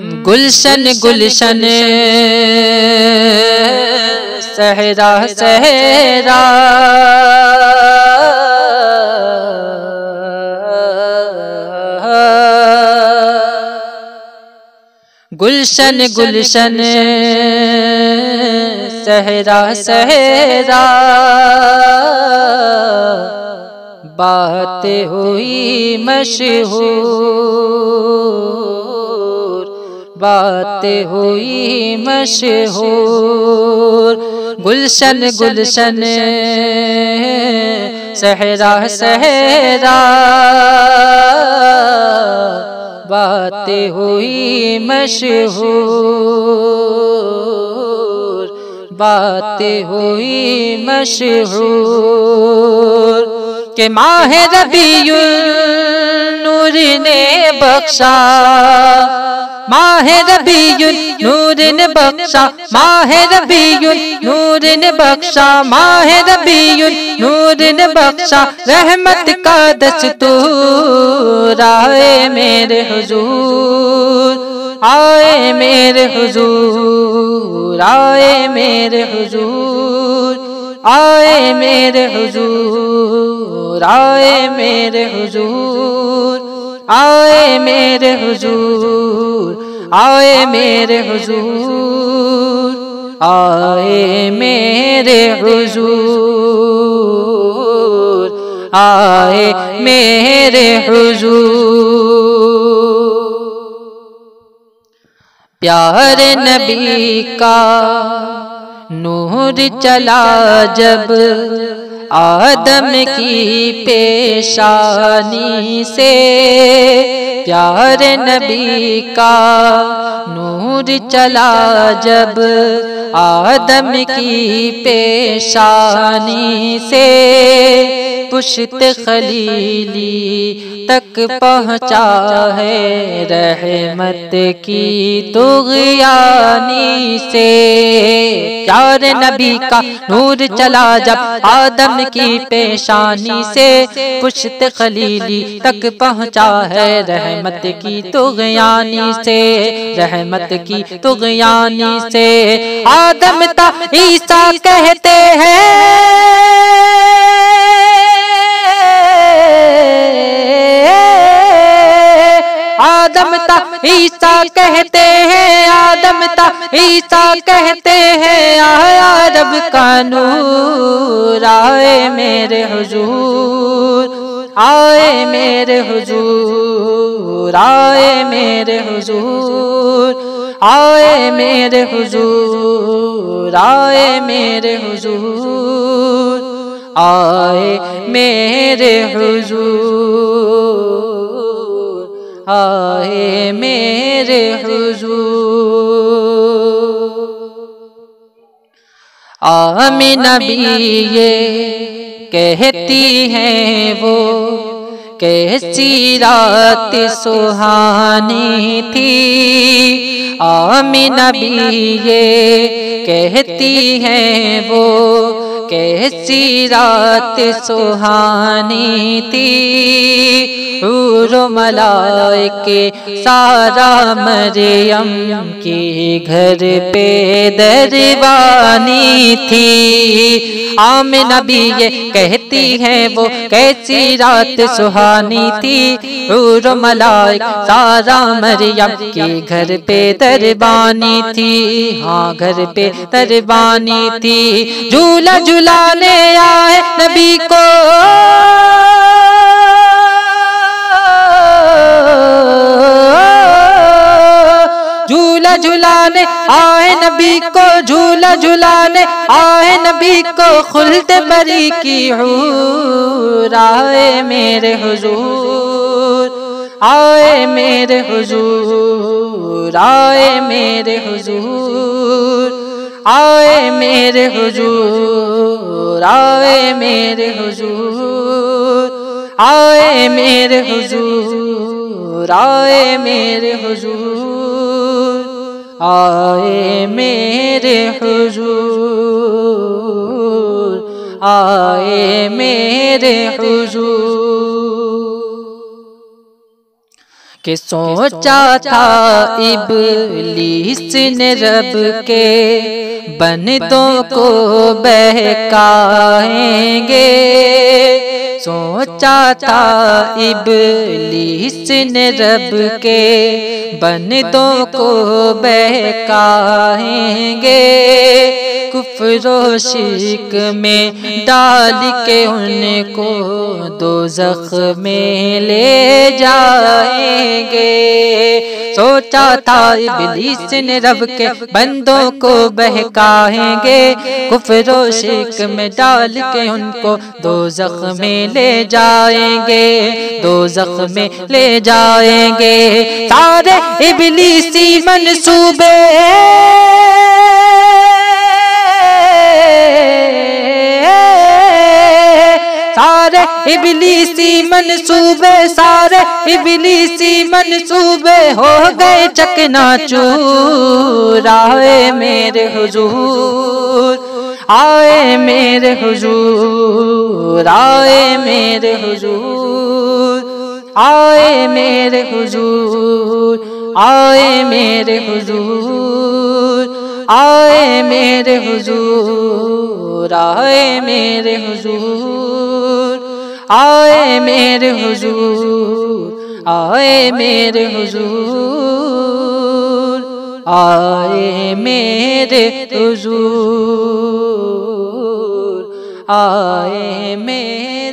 गुलशन गुलशन सहरा सहरा गुलशन गुलशन सहरा सहरा बात हुई मशहूर, बात हुई मशहूर। गुलशन गुलशन सहरा सहरा बात हुई मशहूर, बात हुई मशहूर। के माह रबीउल नूर ने बख्शा, माह रबीउल नूर ने बख्शा, माह रबीउल नूर ने बख्शा, माह रबीउल नूर ने बख्शा। रहमत का दस्तूर आए मेरे हुजूर, आए मेरे हुजूर, आए मेरे हुजूर, आए मेरे हुजूर, आए मेरे हुजूर, आए मेरे हुजूर, आए मेरे हुजूर, आए मेरे हुजूर, आए मेरे हुजूर। प्यारे नबी का नूर चला जब आदम की पेशानी से, प्यारे नबी का नूर चला जब आदम की पेशानी से, पुश्त खलीली तक पहुँचा है रहमत की तुग़यानी से। प्यारे नबी का नूर चला जब आदम की पेशानी से, पुश्त खलीली तक पहुँचा है रहमत की तुग़यानी से, रहमत की तुग़यानी से। आदम ता ईसा कहते हैं, आदम ता ईसा कहते हैं, आदम ता ईसा कहते हैं। आया रब का नूर आए मेरे हुजूर, आए मेरे हुजूर, आए मेरे हुजूर, आए मेरे हुजूर, आए मेरे हुजूर, आए मेरे हुजूर, आए मेरे हुजूर। आमिना भी ये कहती हैं वो, कैसी रात सुहानी थी। आमिना भी ये कहती हैं वो, कैसी रात सुहानी थी। हूर मलाइके सारा मरियम के घर पे दरबानी थी। आमिना भी ये कहती है वो, कैसी रात सुहानी थी। हूर मलाइक सारा मरियम के घर पे दरबानी थी, हाँ घर पे दरबानी थी। झूला झुलाने आए नबी को, झूला झुलाने आए नबी को, झूला झुलाने आए नबी को। खुल्द बरी की हूर आए मेरे हुजूर, आए मेरे हुजूर, आए मेरे हुजूर, आए मेरे हुजूर, आए मेरे हुजूर, आए मेरे हुजूर, आए मेरे हुजूर, आए मेरे हुजूर, आए मेरे हुजूर। कि सोचा था इब्लीस ने रब के बंदों को बहकाएंगे। सोचा था इब्लीस ने रब के बंदों को बहकाएंगे। कुफ्र शिर्क में डाल के उनको दोज़ख में ले जाएंगे। सोचा था इब्लीस ने रब के बंदों को बहकाएंगे। कुफ्र शिर्क में डाल के उनको दोज़ख में ले जाएंगे, दोज़ख में ले जाएंगे। सारे इब्लीसी मंसूबे सारे इब्लीसी मंसूबे, सारे इब्लीसी मंसूबे हो गए चकनाचूर। आए मेरे हुजूर, आए मेरे हुजूर, आए मेरे हुजूर, आए मेरे हुजूर, आए मेरे हुजूर, आए मेरे हुजूर, आए मेरे हुजूर, आए मेरे हुजूर, आए मेरे हुजूर, आए मेरे हुजूर, आए मेरे